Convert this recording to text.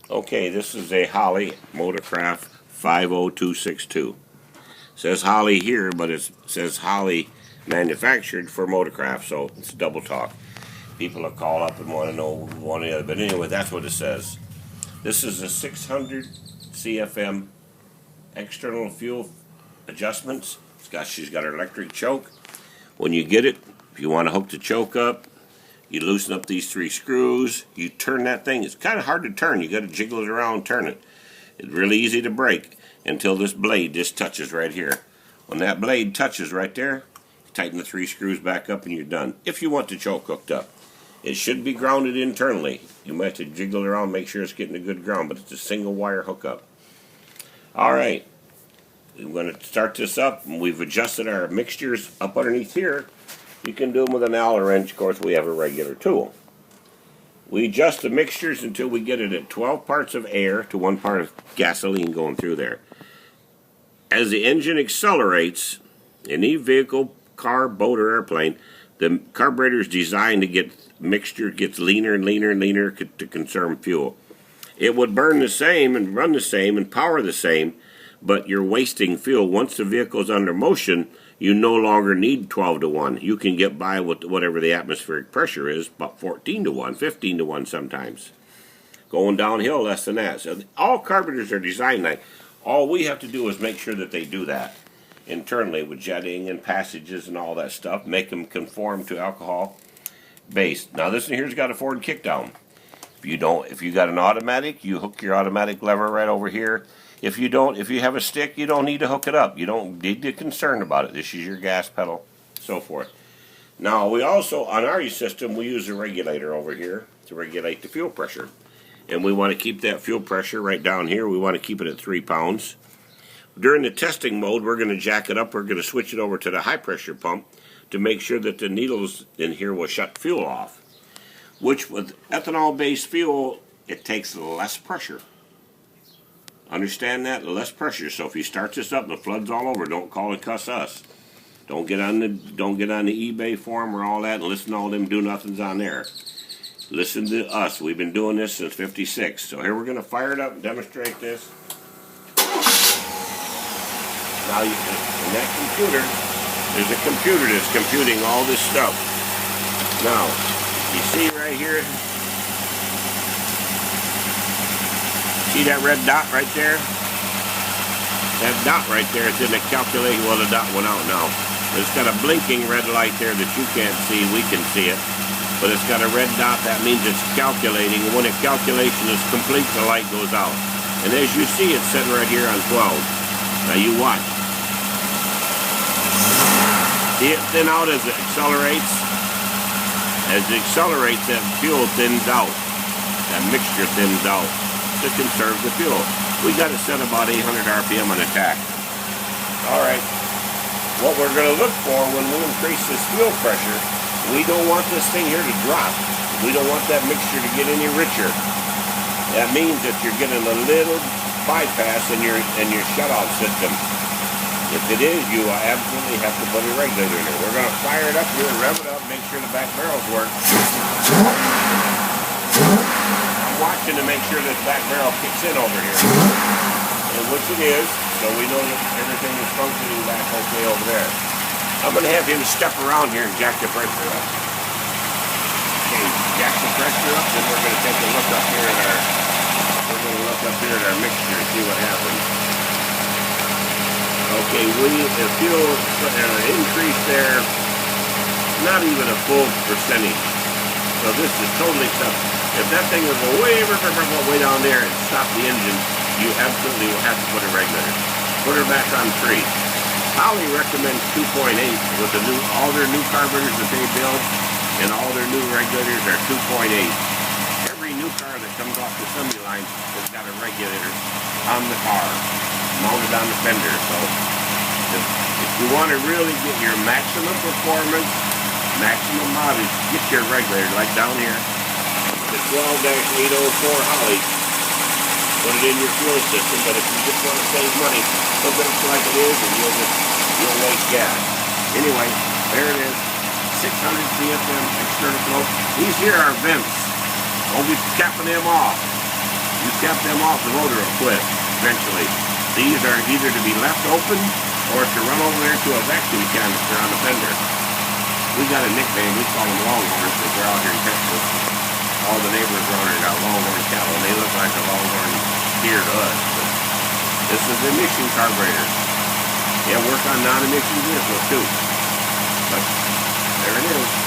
Okay, this is a Holley Motorcraft 50262. Says Holley here, but it says Holley manufactured for Motorcraft, so it's double talk. People will call up and want to know one or the other, but anyway, that's what it says. This is a 600 CFM external fuel adjustments. She's got her electric choke. When you get it, if you want to hook the choke up, you loosen up these 3 screws, you turn that thing. It's kind of hard to turn. You got to jiggle it around, turn it. It's really easy to break until this blade just touches right here. When that blade touches right there, you tighten the 3 screws back up and you're done. If you want the choke hooked up. It should be grounded internally. You might have to jiggle it around, make sure it's getting a good ground, but it's a single wire hookup. Alright, we're going to start this up, and we've adjusted our mixtures up underneath here. You can do them with an Allen wrench. Of course, we have a regular tool. We adjust the mixtures until we get it at 12 parts of air to 1 part of gasoline going through there. As the engine accelerates, in any vehicle, car, boat, or airplane, the carburetor is designed to get mixture gets leaner and leaner and leaner to conserve fuel. It would burn the same and run the same and power the same, but you're wasting fuel. Once the vehicle is under motion, you no longer need 12 to 1. You can get by with whatever the atmospheric pressure is, about 14 to 1, 15 to 1 sometimes. Going downhill, less than that. So all carburetors are designed like. All we have to do is make sure that they do that internally with jetting and passages and all that stuff. Make them conform to alcohol base. Now this one here's got a forward kickdown. If you got an automatic, you hook your automatic lever right over here. If you have a stick, you don't need to hook it up. You don't need to be concerned about it. This is your gas pedal, so forth. Now, we also, on our system, we use a regulator over here to regulate the fuel pressure. And we want to keep that fuel pressure right down here. We want to keep it at 3 pounds. During the testing mode, we're going to jack it up. We're going to switch it over to the high pressure pump to make sure that the needles in here will shut fuel off. Which, with ethanol-based fuel, it takes less pressure. Understand that? Less pressure. So if you start this up and the flood's all over, don't call and cuss us. Don't get on the eBay forum or all that and listen to all them do-nothings on there. Listen to us. We've been doing this since '56. So here we're going to fire it up and demonstrate this. Now in that computer, there's a computer that's computing all this stuff. Now, you see right here? See that red dot right there? That dot right there is in the calculation. Well, the dot went out now. It's got a blinking red light there that you can't see. We can see it. But it's got a red dot. That means it's calculating. And when the calculation is complete, the light goes out. And as you see, it's sitting right here on 12. Now you watch. See it thin out as it accelerates? As it accelerates, that fuel thins out. That mixture thins out to conserve the fuel. We got it set about 800 RPM on attack. Alright, what we're going to look for when we increase this fuel pressure, we don't want this thing here to drop. We don't want that mixture to get any richer. That means that you're getting a little bypass in your shutoff system. If it is, you absolutely have to put a regulator in there. We're going to fire it up here and rev it up, make sure the back barrels work. Watching to make sure this back barrel kicks in over here, and which it is, so we know that everything is functioning back okay over there. I'm going to have him step around here and jack the pressure up. Okay, jack the pressure up, then we're going to take a look up here at our mixture and see what happens. Okay, the fuel increase there, not even a full percentage. So this is totally tough. If that thing would go way down there and stop the engine, you absolutely will have to put a regulator. Put her back on 3. Holley recommends 2.8 with all their new carburetors that they build, and all their new regulators are 2.8. Every new car that comes off the assembly line has got a regulator on the car, mounted on the fender. So if you want to really get your maximum performance, maximum mileage, get your regulator like down here. The 12-804 Holley. Put it in your fuel system, but if you just want to save money, look at it like it is, and you'll waste gas. Anyway, there it is. 600 CFM external flow. These here are vents. Don't be capping them off. You kept them off, the motor will quit eventually. These are either to be left open or to run over there to a vacuum canister on the fender. We got a nickname, we call them longhorns because we're out here in Texas. All the neighbors around here got longhorn cattle, and they look like a longhorn deer to us. But this is an emission carburetor. Yeah, work on non-emission vehicles too. But there it is.